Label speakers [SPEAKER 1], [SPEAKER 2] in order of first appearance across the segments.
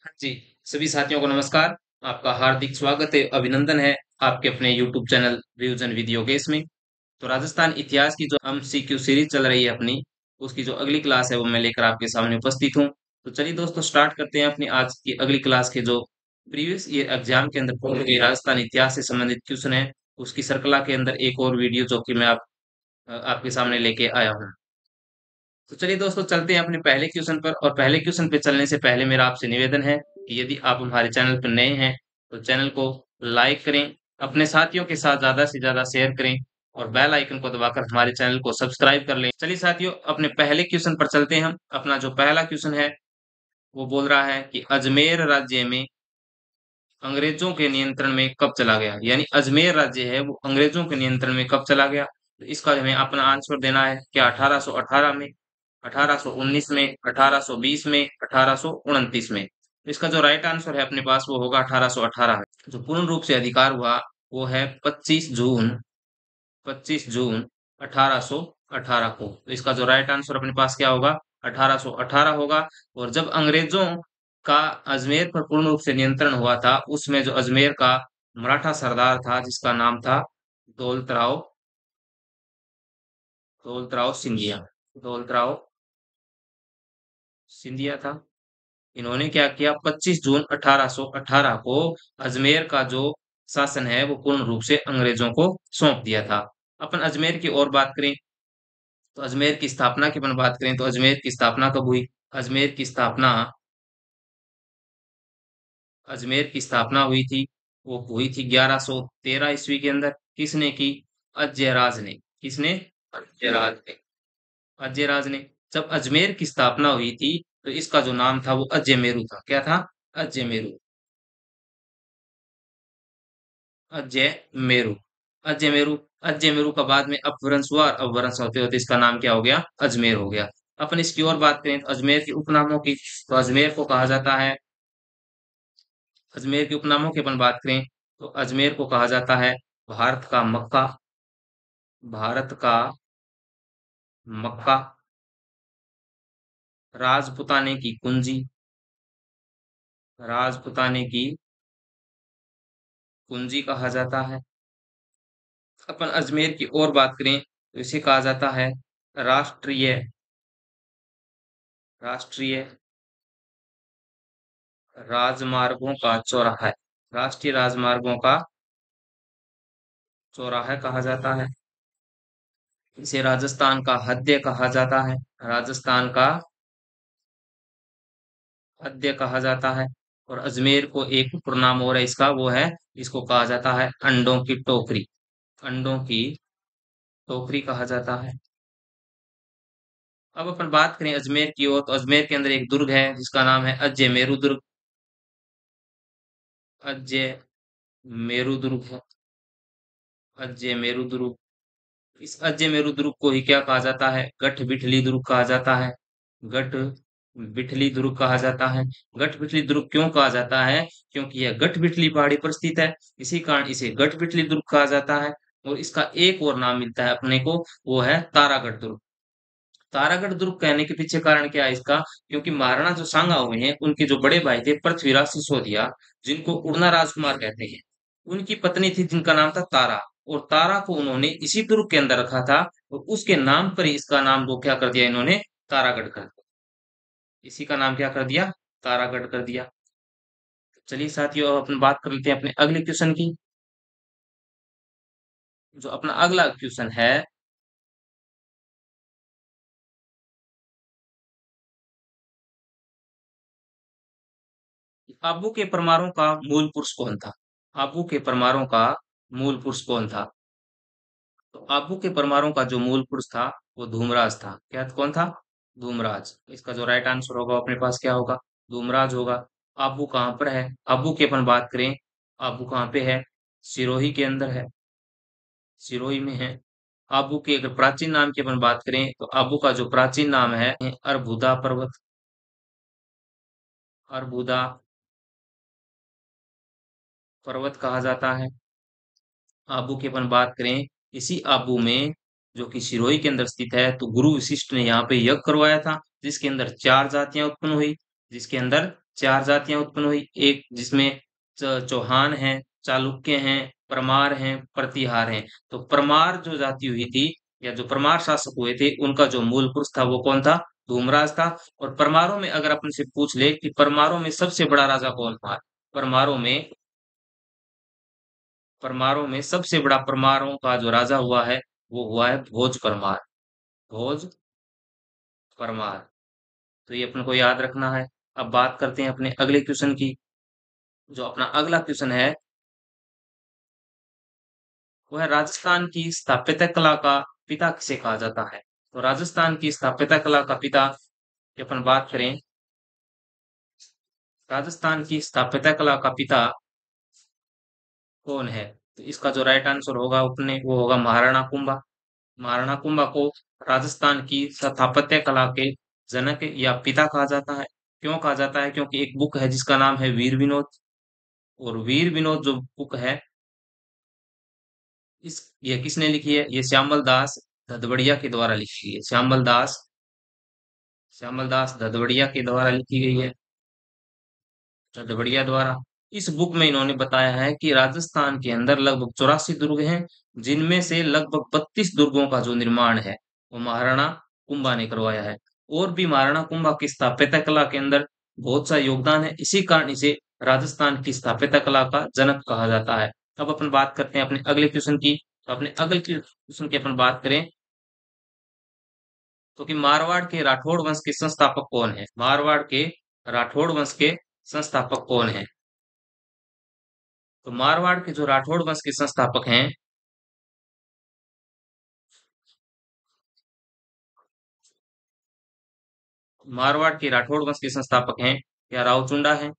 [SPEAKER 1] हाँ जी, सभी साथियों को नमस्कार। आपका हार्दिक स्वागत है, अभिनंदन है आपके अपने YouTube channel views and video गेस में। तो राजस्थान इतिहास की जो MCQ सीरीज चल रही है अपनी, उसकी जो अगली क्लास है वो मैं लेकर आपके सामने उपस्थित हूँ। तो चलिए दोस्तों स्टार्ट करते हैं अपनी आज की अगली क्लास के जो प्रीवियस ईयर एग्जाम के अंदर पूछे गए राजस्थान इतिहास से संबंधित क्वेश्चन है, उसकी श्रृंखला के अंदर एक और वीडियो जो कि मैं आपके सामने लेके आया हूँ। तो चलिए दोस्तों चलते हैं अपने पहले क्वेश्चन पर। और पहले क्वेश्चन पे चलने से पहले मेरा आपसे निवेदन है कि यदि आप हमारे चैनल पर नए हैं तो चैनल को लाइक करें, अपने साथियों के साथ ज्यादा से ज्यादा शेयर करें और बेल आइकन को दबाकर हमारे चैनल को सब्सक्राइब कर लें। चलिए साथियों अपने पहले क्वेश्चन पर चलते हैं हम। अपना जो पहला क्वेश्चन है वो बोल रहा है कि अजमेर राज्य में अंग्रेजों के नियंत्रण में कब चला गया, यानी अजमेर राज्य है वो अंग्रेजों के नियंत्रण में कब चला गया। तो इसका हमें अपना आंसर देना है। क्या 1818 में, 1819 में, 1820 में, 1829 में। तो इसका जो राइट आंसर है अपने पास वो होगा 1818 में। जो पूर्ण रूप से अधिकार हुआ वो है 25 जून 1818 को। तो इसका जो राइट आंसर अपने पास क्या होगा, 1818 होगा। और जब अंग्रेजों का अजमेर पर पूर्ण रूप से नियंत्रण हुआ था, उसमें जो अजमेर का मराठा सरदार था जिसका नाम था दौलतराव दौलतराव सिंधिया, दौलतराव सिंधिया था। इन्होंने क्या किया, 25 जून 1818 को अजमेर का जो शासन है वो पूर्ण रूप से अंग्रेजों को सौंप दिया था। अपन अजमेर की और बात करें तो अजमेर की स्थापना की अपन बात करें तो अजमेर की स्थापना कब हुई। अजमेर की स्थापना अजमेर की स्थापना हुई थी, वो हुई थी 1113 ईस्वी के अंदर। किसने की, अजयराज ने। किसने, अजयराज ने। अजयराज ने। जब अजमेर की स्थापना हुई थी तो इसका जो नाम था वो अजयमेरू था। क्या था, अजयमेरू। अजयमेरू। अजयमेरू। अजयमेरू का बाद में अपभ्रंश हुआ और अपभ्रंश होते होते इसका नाम क्या हो गया, अजमेर हो गया। अपन इसकी और बात करें तो अजमेर के उपनामों की, तो अजमेर को कहा जाता है, अजमेर के उपनामों की अपन बात करें तो अजमेर को कहा जाता है भारत का मक्का, भारत का मक्का, राजपुताने की कुंजी, राजपुताने की कुंजी कहा जाता है। अपन अजमेर की और बात करें तो इसे कहा जाता है राष्ट्रीय, राष्ट्रीय राजमार्गों का चौराहा, राष्ट्रीय राजमार्गों का चौराहा कहा जाता है। इसे राजस्थान का हृदय कहा जाता है, राजस्थान का हृदय कहा जाता है। और अजमेर को एक उपनाम और है इसका, वो है, इसको कहा जाता है अंडों की टोकरी, अंडों की टोकरी कहा जाता है। अब अपन बात करें अजमेर की ओर तो अजमेर के अंदर एक दुर्ग है जिसका नाम है अजय मेरू दुर्ग, अजय मेरू दुर्ग है, अजय मेरू दुर्ग। इस अजय मेरू दुर्ग को ही क्या कहा जाता है, गठ बिठली दुर्ग कहा जाता है, गठ बिठली दुर्ग कहा जाता है। गठ बिठली दुर्ग क्यों कहा जाता है, क्योंकि यह गठ बिठली पहाड़ी पर स्थित है, इसी कारण इसे गठ बिठली दुर्ग कहा जाता है। और इसका एक और नाम मिलता है अपने को, वो है तारागढ़ दुर्ग। तारागढ़ दुर्ग कहने के पीछे कारण क्या है इसका, क्योंकि महाराणा जो सांगा हुए हैं उनके जो बड़े भाई थे पृथ्वीराज सिसोदिया, जिनको उड़ना राजकुमार कहते हैं, उनकी पत्नी थी जिनका नाम था तारा। और तारा को उन्होंने इसी दुर्ग के अंदर रखा था और उसके नाम पर ही इसका नाम वो क्या कर दिया इन्होंने, तारागढ़ कर दिया। इसी का नाम क्या कर दिया, तारागढ़ कर दिया। चलिए साथियों अब अपन बात कर लेते हैं अपने अगले क्वेश्चन की। जो अपना अगला क्वेश्चन है, आबू के परमाणु का मूल पुरुष कौन था। आबू के परमाणु का मूल पुरुष कौन था। तो आबू के परमाणु का जो मूल पुरुष था वो धूमराज था। क्या कौन था, धूमराज। इसका जो राइट आंसर होगा अपने पास क्या होगा, धूमराज होगा। आबू कहाँ पर है, आबू की अपन बात करें, आबू कहाँ पे है, सिरोही के अंदर है, सिरोही में है। आबू के अगर प्राचीन नाम की अपन बात करें तो आबू का जो प्राचीन नाम है अरबुदा पर्वत, अरबुदा पर्वत कहा जाता है। आबू की अपन बात करें, इसी आबू में जो कि सिरोही के अंदर स्थित है, तो गुरु वशिष्ठ ने यहाँ पे यज्ञ करवाया था जिसके अंदर चार जातियां उत्पन्न हुई, जिसके अंदर चार जातियां उत्पन्न हुई। एक जिसमें चौहान हैं, चालुक्य हैं, परमार हैं, प्रतिहार हैं। तो परमार जो जाति हुई थी या जो परमार शासक हुए थे, उनका जो मूल पुरुष था वो कौन था? धूमराज था। और परमारों में अगर अपन से पूछ ले कि परमारों में सबसे बड़ा राजा कौन था? परमारों में परमारों में सबसे बड़ा परमारों का जो राजा हुआ है वो हुआ है भोज परमार। भोज परमार। तो ये अपन को याद रखना है। अब बात करते हैं अपने अगले क्वेश्चन की। जो अपना अगला क्वेश्चन है वह राजस्थान की स्थापत्य कला का पिता किसे कहा जाता है? तो राजस्थान की स्थापत्य कला का पिता की अपन बात करें, राजस्थान की स्थापत्य कला का पिता कौन है? तो इसका जो राइट आंसर होगा अपने वो होगा महाराणा कुंभा। महाराणा कुंभा को राजस्थान की स्थापत्य कला के जनक या पिता कहा जाता है। क्यों कहा जाता है? क्योंकि एक बुक है जिसका नाम है वीर विनोद। और वीर विनोद जो बुक है इस ये किसने लिखी है? ये श्यामल दास धदबड़िया के द्वारा लिखी है। श्यामल दास धदबड़िया के द्वारा लिखी गई है। धदबड़िया द्वारा। इस बुक में इन्होंने बताया है कि राजस्थान के अंदर लगभग 84 दुर्ग हैं, जिनमें से लगभग 32 दुर्गों का जो निर्माण है वो महाराणा कुंभा ने करवाया है। और भी महाराणा कुंभा की स्थापत्य कला के अंदर बहुत सा योगदान है, इसी कारण इसे राजस्थान की स्थापत्य कला का जनक कहा जाता है। अब अपन बात करते हैं अपने अगले क्वेश्चन की। तो अपने अगले क्वेश्चन की अपन बात करें तो कि मारवाड़ के राठौड़ वंश के संस्थापक कौन है? मारवाड़ के राठौड़ वंश के संस्थापक कौन है? तो मारवाड़ के जो राठौड़ वंश के संस्थापक हैं, मारवाड़ के राठौड़ वंश के संस्थापक हैं या राव चुंडा है,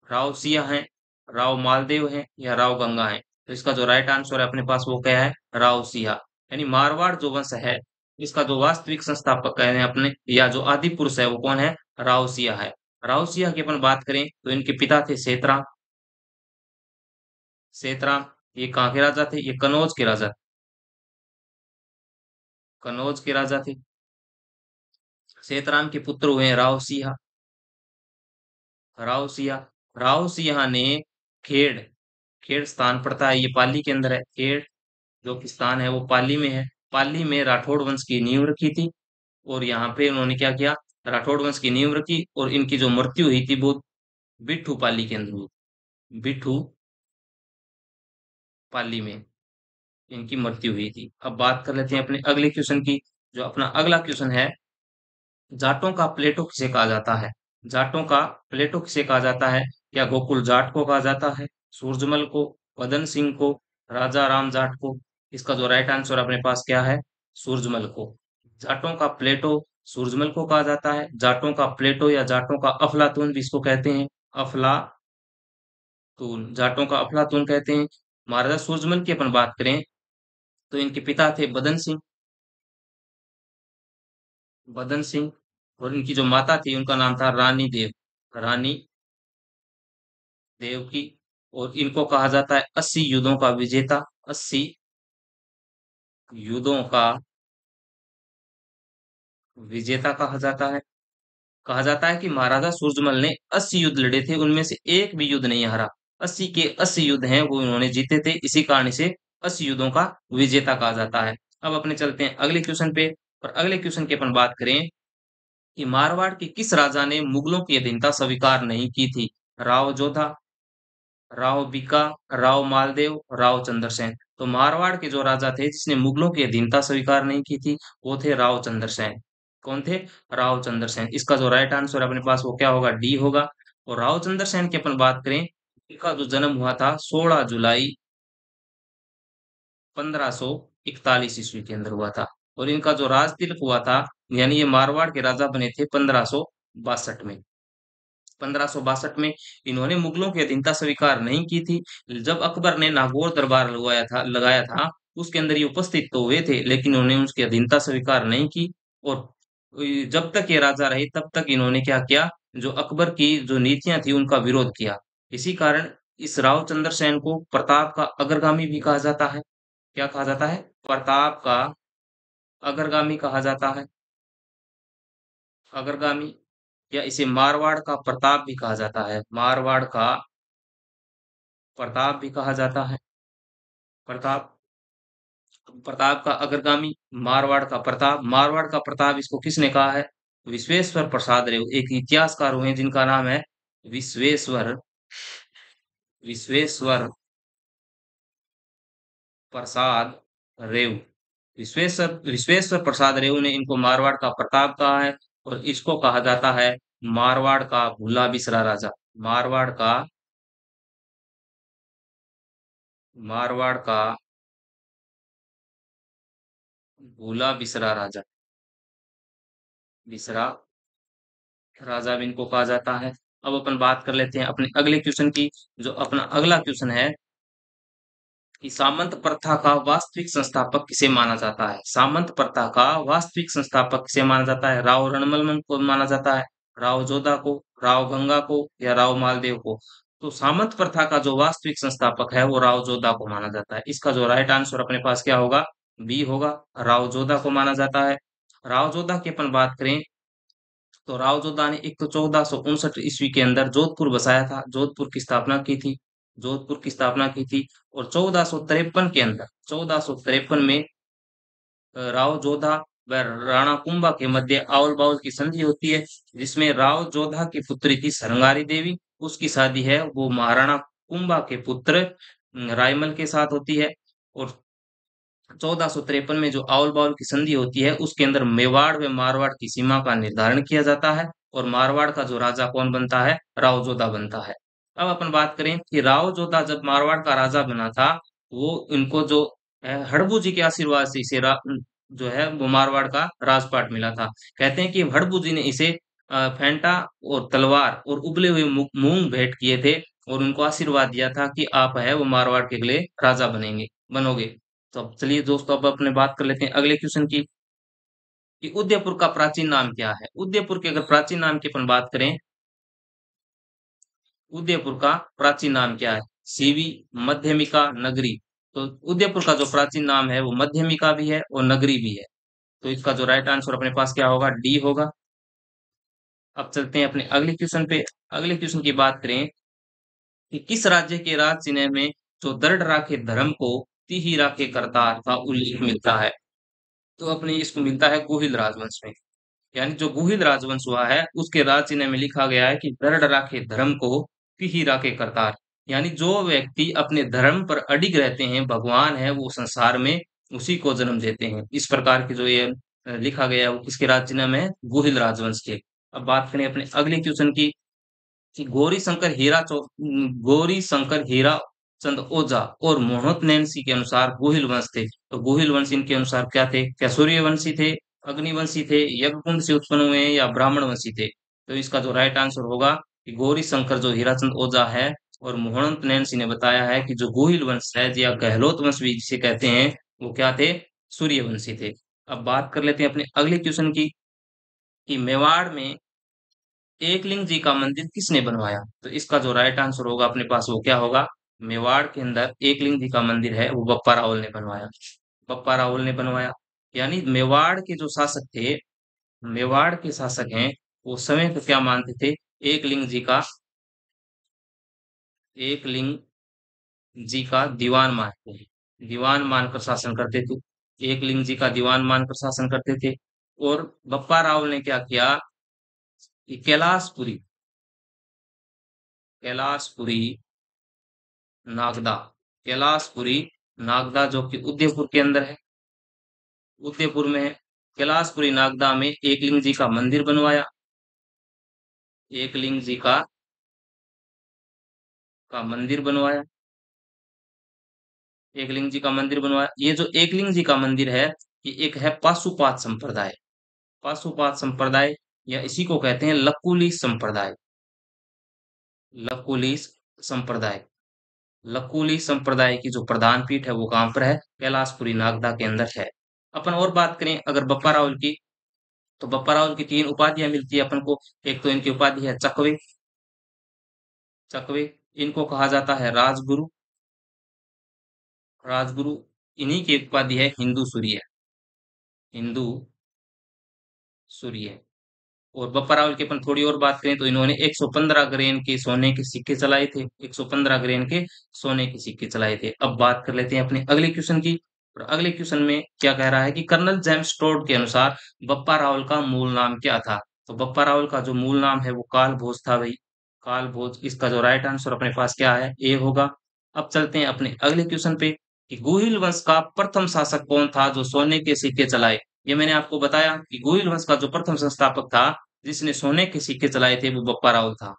[SPEAKER 1] राव सिया है, राव मालदेव है या राव गंगा है? तो इसका जो राइट आंसर है अपने पास वो क्या है? राव सिया। यानी मारवाड़ जो वंश है इसका जो वास्तविक संस्थापक है अपने या जो आदि पुरुष है वो कौन है? राव सिया है। राव सिया की अपन बात करें तो इनके पिता थे सेतराम। सेतराम ये कहाँ के राजा थे? ये कनौज के राजा। कनौज के राजा थे। सेतराम के पुत्र हुए हैं राव सिया। राव सिया। राव सिया ने खेड़, खेड़ स्थान पड़ता है ये पाली के अंदर है। खेड़ जो कि स्थान है वो पाली में है। पाली में राठौड़ वंश की नींव रखी थी। और यहाँ पे उन्होंने क्या किया? राठौड़ वंश की नींव रखी और इनकी जो मृत्यु हुई थी वो बिट्ठू पाली के अंदर हुई। बिट्ठू पाली में इनकी मृत्यु हुई थी। अब बात कर लेते हैं अपने अगले क्वेश्चन की। जो अपना अगला क्वेश्चन है, जाटों का प्लेटो किसे कहा जाता है? जाटों का प्लेटो किसे कहा जाता है? क्या गोकुल जाट को कहा जाता है, सूरजमल को, पदन सिंह को, राजा राम जाट को? इसका जो राइट आंसर अपने पास क्या है? सूरजमल को। जाटों का प्लेटो सूरजमल को कहा जाता है। जाटों का प्लेटो या जाटों का अफलातून भी इसको कहते हैं। अफलातून, जाटों का अफलातून कहते हैं। महाराजा सूरजमल की अपन बात करें तो इनके पिता थे बदन सिंह। बदन सिंह। और इनकी जो माता थी उनका नाम था रानी देव। रानी देव की। और इनको कहा जाता है 80 युद्धों का विजेता। 80 युद्धों का विजेता कहा जाता है। कहा जाता है कि महाराजा सूरजमल ने 80 युद्ध लड़े थे, उनमें से एक भी युद्ध नहीं हारा। 80 के 80 युद्ध हैं वो इन्होंने जीते थे, इसी कारण इसे 80 युद्धों का विजेता कहा जाता है। अब अपने चलते हैं अगले क्वेश्चन पे। और अगले क्वेश्चन की अपन बात करें कि मारवाड़ के किस राजा ने मुगलों की अधीनता स्वीकार नहीं की थी? राव जोधा, राव बीका, राव मालदेव, राव चंद्रसेन। तो मारवाड़ के जो राजा थे जिसने मुगलों की अधीनता स्वीकार नहीं की थी वो थे राव चंद्रसेन। कौन थे? राव चंद्रसेन। इसका जो राइट आंसर अपने पास वो क्या होगा? डी होगा। और राव चंद्रसेन की अपन बात करें, इनका जो जन्म हुआ था 16 जुलाई 1541 ईस्वी के अंदर हुआ था। और इनका जो राज तिलक हुआ था, यानी ये मारवाड़ के राजा बने थे 1562 में। 1562 में इन्होंने मुगलों की अधीनता स्वीकार नहीं की थी। जब अकबर ने नागौर दरबार लगाया था उसके अंदर ये उपस्थित तो हुए थे लेकिन उन्होंने उसकी अधीनता स्वीकार नहीं की। और जब तक ये राजा रहे तब तक इन्होंने क्या किया? जो अकबर की जो नीतियां थी उनका विरोध किया। इसी कारण इस राव चंद्रसेन को प्रताप का अग्रगामी भी कहा जाता है। क्या कहा जाता है? प्रताप का अग्रगामी कहा जाता है। अग्रगामी। या इसे मारवाड़ का प्रताप भी कहा जाता है। मारवाड़ का प्रताप भी कहा जाता है। प्रताप, प्रताप का अग्रगामी मारवाड़ का प्रताप। मारवाड़ का प्रताप इसको किसने कहा है? विश्वेश्वर प्रसाद रेव, एक इतिहासकार हुए हैं जिनका नाम है विश्वेश्वर विश्वेश्वर प्रसाद रेव। विश्वेश्वर प्रसाद रेव ने इनको मारवाड़ का प्रताप कहा है। और इसको कहा जाता है मारवाड़ का भूला बिसरा राजा। मारवाड़ का मारवाड़ का भूला बिसरा राजा, बिसरा राजा भी इनको कहा जाता है। अब अपन बात कर लेते हैं अपने अगले क्वेश्चन की। जो अपना अगला क्वेश्चन है कि सामंत प्रथा का वास्तविक संस्थापक किसे माना जाता है? सामंत प्रथा का वास्तविक संस्थापक किसे माना जाता है? राव रणमल को माना जाता है, राव जोधा को, राव गंगा को, या राव मालदेव को? तो सामंत प्रथा का जो वास्तविक संस्थापक है वो राव जोधा को माना जाता है। इसका जो राइट आंसर अपने पास क्या होगा? बी होगा। राव जोधा को माना जाता है। राव जोधा की अपन बात करें तो राव जोधा ने एक तो 1459 ईस्वी के अंदर जोधपुर बसाया था, जोधपुर की स्थापना की थी, जोधपुर की स्थापना की थी। और 1453 के अंदर, 1453 में राव जोधा व राणा कुंभा के मध्य आवल बावल की संधि होती है, जिसमें राव जोधा की पुत्री थी सरंगारी देवी, उसकी शादी है वो महाराणा कुंभा के पुत्र रायमल के साथ होती है। और 1453 में जो आवल बावल की संधि होती है उसके अंदर मेवाड़ व मारवाड़ की सीमा का निर्धारण किया जाता है। और मारवाड़ का जो राजा कौन बनता है? राव जोधा बनता है। अब अपन बात करें कि राव जोधा जब मारवाड़ का राजा बना था, वो इनको जो हड़बू जी के आशीर्वाद से इसे जो है वो मारवाड़ का राजपाट मिला था। कहते हैं कि हड़बू जी ने इसे फेंटा और तलवार और उबले हुए मूंग भेंट किए थे, और उनको आशीर्वाद दिया था कि आप है वो मारवाड़ के अगले राजा बनोगे। तो अब चलिए दोस्तों, अब अपने बात कर लेते हैं अगले क्वेश्चन की कि उदयपुर का प्राचीन नाम क्या है? उदयपुर के अगर प्राचीन नाम की अपन बात करें, उदयपुर का प्राचीन नाम क्या है? सीवी, मध्यमिका, नगरी? तो उदयपुर का जो प्राचीन नाम है वो मध्यमिका भी है और नगरी भी है। तो इसका जो राइट आंसर अपने पास क्या होगा? डी होगा। अब चलते हैं अपने अगले क्वेश्चन पे। अगले क्वेश्चन की बात करें कि किस राज्य के राज चिन्ह में जो दृढ़ राखे धर्म को तिहि राखे करतार का उल्लेख मिलता है? तो अपने इसको मिलता है गुहिल राजवंश में। यानी जो गुहिल राजवंश हुआ है उसके राज चिन्ह में लिखा गया है कि दृढ़ राखे धर्म को तिहि राखे करतार। यानी जो व्यक्ति अपने धर्म पर अडिग रहते हैं, भगवान है वो संसार में उसी को जन्म देते हैं। इस प्रकार की जो ये लिखा गया है वो किसके राज चिन्ह में है? गुहिल राजवंश के। अब बात करें अपने अगले क्वेश्चन की कि गौरी शंकर हीरा चंद ओझा और मोहम्मद नैन्सी के अनुसार गोहिल वंश थे। तो गोहिल वंश इनके अनुसार क्या थे? क्या सूर्यवंशी थे, अग्निवंशी थे, यज्ञकुंड से उत्पन्न हुए हैं, या ब्राह्मण वंशी थे? तो इसका जो राइट आंसर होगा कि गौरी शंकर जो हीराचंद ओझा है और मोहम्मद नैन्सी ने बताया है कि जो गोहिल वंश है या गहलोत वंश भी जिसे कहते हैं, वो क्या थे? सूर्यवंशी थे। अब बात कर लेते हैं अपने अगले क्वेश्चन की कि मेवाड़ में एकलिंग जी का मंदिर किसने बनवाया? तो इसका जो राइट आंसर होगा अपने पास वो क्या होगा? मेवाड़ के अंदर एकलिंग जी का मंदिर है वो बप्पा रावल ने बनवाया। बप्पा रावल ने बनवाया। यानी मेवाड़ के जो शासक थे, मेवाड़ के शासक हैं, वो समय को क्या मानते थे? एकलिंग जी का, एकलिंग जी का दीवान मानते हैं, दीवान मानकर शासन करते थे। एकलिंग जी का दीवान मानकर शासन करते थे। और बप्पा रावल ने क्या किया कि कैलाशपुरी, कैलाशपुरी नागदा, कैलाशपुरी नागदा जो कि उदयपुर के अंदर है, उदयपुर में है, कैलाशपुरी नागदा में एकलिंग जी का मंदिर बनवाया। एकलिंग जी का मंदिर बनवाया। एकलिंग जी का मंदिर बनवाया। ये जो एकलिंग जी का मंदिर है, ये एक है पाशुपात संप्रदाय, पाशुपात संप्रदाय, या इसी को कहते हैं लकुली संप्रदाय, लकुली संप्रदाय। लकुली संप्रदाय की जो प्रधान पीठ है वो कहाँ पर है? कैलाशपुरी नागदा के अंदर है। अपन और बात करें अगर बप्पा रावल की, तो बप्पा रावल की तीन उपाधियां मिलती है अपन को। एक तो इनकी उपाधि है चकवे, चकवे। इनको कहा जाता है राजगुरु, राजगुरु। इन्हीं की उपाधि है हिंदू सूर्य, हिंदू सूर्य। और बप्पा रावल की अपन थोड़ी और बात करें तो इन्होंने 115 ग्रेन के सोने के सिक्के चलाए थे। 115 ग्रेन के सोने के सिक्के चलाए थे। अब बात कर लेते हैं अपने अगले क्वेश्चन की। और अगले क्वेश्चन में क्या कह रहा है कि कर्नल जेम्स टोड के अनुसार बप्पा रावल का मूल नाम क्या था? तो बप्पा रावल का जो मूल नाम है वो काल भोज था भाई। काल भोज, इसका जो राइट आंसर अपने पास क्या है? ए होगा। अब चलते हैं अपने अगले क्वेश्चन पे कि गुहिल वंश का प्रथम शासक कौन था जो सोने के सिक्के चलाए? ये मैंने आपको बताया कि गुहिल वंश का जो प्रथम संस्थापक था जिसने सोने के सिक्के चलाए थे वो बप्पा रावल था।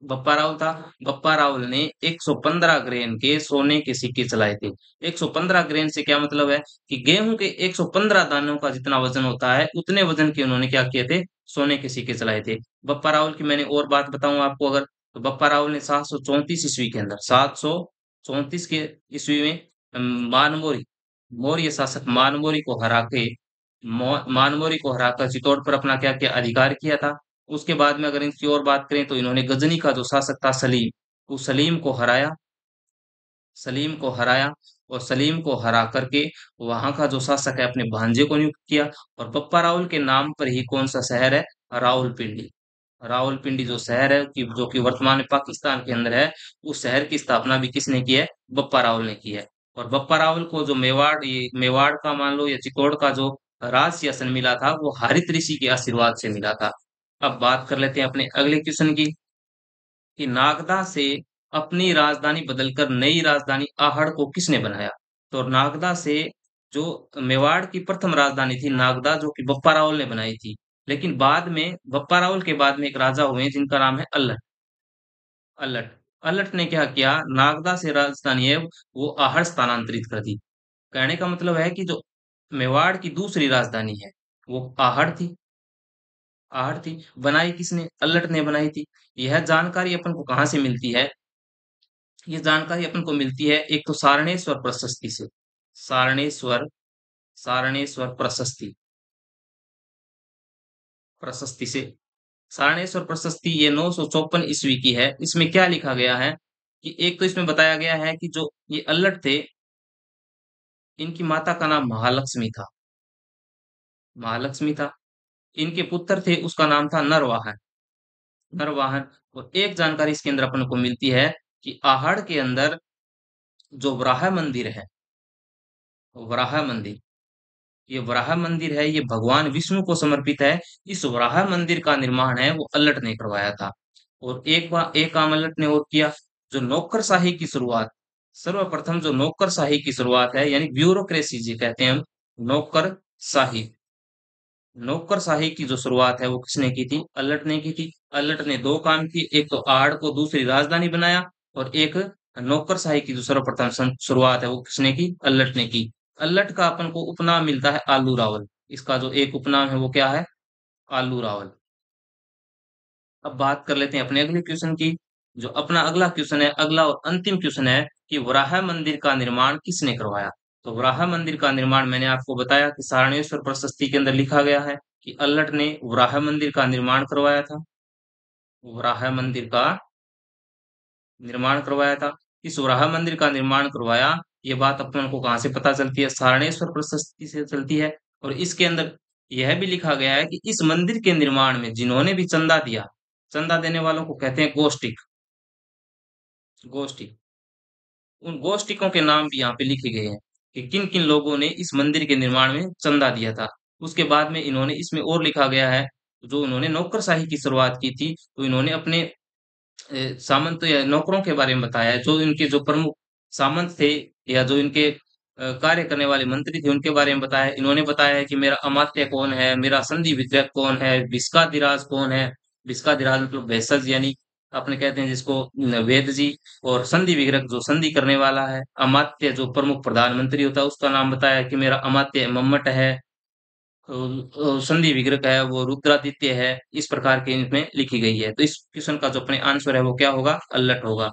[SPEAKER 1] बप्पा रावल था। बप्पा रावल ने 115 ग्रेन के सोने के सिक्के चलाए थे। 115 ग्रेन से क्या मतलब है कि गेहूं के 115 दानों का जितना वजन होता है उतने वजन के उन्होंने क्या किए थे? सोने के सिक्के चलाए थे। बप्पा रावल की मैंने और बात बताऊं आपको अगर, तो बप्पा रावल ने 734 ईस्वी के अंदर, 734 के ईस्वी में मानमोरी, मौर्य शासक मानमोरी को हरा के, मानमोरी को हराकर चित्तौड़ पर अपना क्या किया? अधिकार किया था। उसके बाद में अगर इनकी और बात करें तो इन्होंने गजनी का जो शासक था सलीम, उस सलीम को हराया। सलीम को हराया और सलीम को हरा करके वहां का जो शासक है अपने भांजे को नियुक्त किया। और बप्पा रावल के नाम पर ही कौन सा शहर है? रावलपिंडी। रावलपिंडी जो शहर है कि जो कि वर्तमान में पाकिस्तान के अंदर है, उस शहर की स्थापना भी किसने की है? बप्पा रावल ने की है। और बप्पा रावल को जो मेवाड़, ये मेवाड़ का मान लो या चित्तौड़ का जो राज सिंहासन मिला था वो हरित ऋषि के आशीर्वाद से मिला था। अब बात कर लेते हैं अपने अगले क्वेश्चन की कि नागदा से अपनी राजधानी बदलकर नई राजधानी आहड़ को किसने बनाया? तो नागदा से जो मेवाड़ की प्रथम राजधानी थी नागदा, जो कि बप्पा रावल ने बनाई थी, लेकिन बाद में बप्पा रावल के बाद में एक राजा हुए जिनका नाम है अल्लट। अल्लट अल्लट ने क्या किया? नागदा से राजधानी है वो आहड़ स्थानांतरित कर दी। कहने का मतलब है कि जो मेवाड़ की दूसरी राजधानी है वो आहड़ थी। आहड़ थी, बनाई किसने? अल्लट ने बनाई थी। यह जानकारी अपन को कहाँ से मिलती है? ये जानकारी अपन को मिलती है एक तो सारणेश्वर प्रशस्ति से। सारणेश्वर, सारणेश्वर प्रशस्ति, प्रशस्ति से। सारणेश्वर प्रशस्ति ये 954 ईस्वी की है। इसमें क्या लिखा गया है कि एक तो इसमें बताया गया है कि जो ये अल्लट थे, इनकी माता का नाम महालक्ष्मी था। महालक्ष्मी था। इनके पुत्र थे, उसका नाम था नरवाहन। नरवाहन। और एक जानकारी इसके अंदर अपन को मिलती है कि आहड़ के अंदर जो वराह मंदिर है, वराह मंदिर, ये वराह मंदिर है, ये भगवान विष्णु को समर्पित है। इस वराह मंदिर का निर्माण है वो अल्लट ने करवाया था। और एक काम अल्लट ने और किया, जो नौकरशाही की शुरुआत, सर्वप्रथम जो नौकरशाही की शुरुआत है यानी ब्यूरोक्रेसी जी कहते हैं हम, नौकरशाही, नौकरशाही की जो शुरुआत है वो किसने की थी? अल्लट ने की थी। अल्लट ने दो काम किए, एक तो आहड़ को दूसरी राजधानी बनाया और एक नौकरशाही की जो सर्वप्रथम शुरुआत है वो किसने की? अल्लट ने की। अल्लट का अपन को उपनाम मिलता है आलू रावल। इसका जो एक उपनाम है वो क्या है? आलू रावल। अब बात कर लेते हैं अपने अगले क्वेश्चन की। जो अपना अगला क्वेश्चन है, अगला और अंतिम क्वेश्चन है कि वराह मंदिर का निर्माण किसने करवाया? तो वराह मंदिर का निर्माण मैंने आपको बताया कि सारणेश्वर प्रशस्ति के अंदर लिखा गया है कि अल्लट ने वराह मंदिर का निर्माण करवाया था। वराह मंदिर का निर्माण करवाया था। इस वराह मंदिर का निर्माण करवाया, ये बात अपन को कहाँ से पता चलती है? सारणेश्वर प्रशस्ति से चलती है। और इसके अंदर यह भी लिखा गया है कि इस मंदिर के निर्माण में जिन्होंने भी चंदा दिया, चंदा देने वालों को कहते हैं गोष्टिक। गोष्टिक, उन गोष्टिकों के नाम भी यहाँ पे लिखे गए हैं कि किन किन लोगों ने इस मंदिर के निर्माण में चंदा दिया था। उसके बाद में इन्होंने इसमें और लिखा गया है, जो इन्होंने नौकरशाही की शुरुआत की थी तो इन्होंने अपने सामंत या नौकरों के बारे में बताया है, जो इनके जो प्रमुख सामंत थे या जो इनके कार्य करने वाले मंत्री थे उनके बारे में बताया है। इन्होंने बताया है कि मेरा अमात्य कौन है, मेरा संधि वितरक कौन है, विस्काधिराज कौन है। विस्काधिराज मतलब भेषज यानी अपने कहते हैं जिसको वेद जी। और संधि विग्रह जो संधि करने वाला है। अमात्य जो प्रमुख प्रधानमंत्री होता है उसका नाम बताया है कि मेरा अमात्य मम्मट है। संधि विग्रह है वो रुद्रादित्य है। इस प्रकार के इनमें लिखी गई है। तो इस क्वेश्चन का जो अपने आंसर है वो क्या होगा? अल्लट होगा।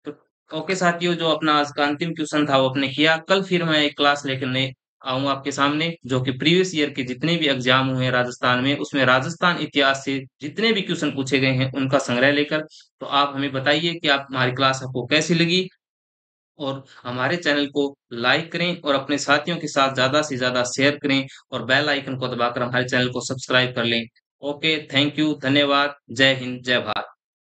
[SPEAKER 1] तो ओके साथियों, जो अपना आज का अंतिम क्वेश्चन था वो अपने किया। कल फिर मैं एक क्लास लेकर आऊं आपके सामने, जो कि प्रीवियस ईयर के जितने भी एग्जाम हुए हैं राजस्थान में उसमें राजस्थान इतिहास से जितने भी क्वेश्चन पूछे गए हैं उनका संग्रह लेकर। तो आप हमें बताइए कि आप हमारी क्लास आपको कैसी लगी। और हमारे चैनल को लाइक करें और अपने साथियों के साथ ज्यादा से ज्यादा शेयर करें और बेल आइकन को दबाकर हमारे चैनल को सब्सक्राइब कर लें। ओके, थैंक यू, धन्यवाद, जय हिंद, जय भारत।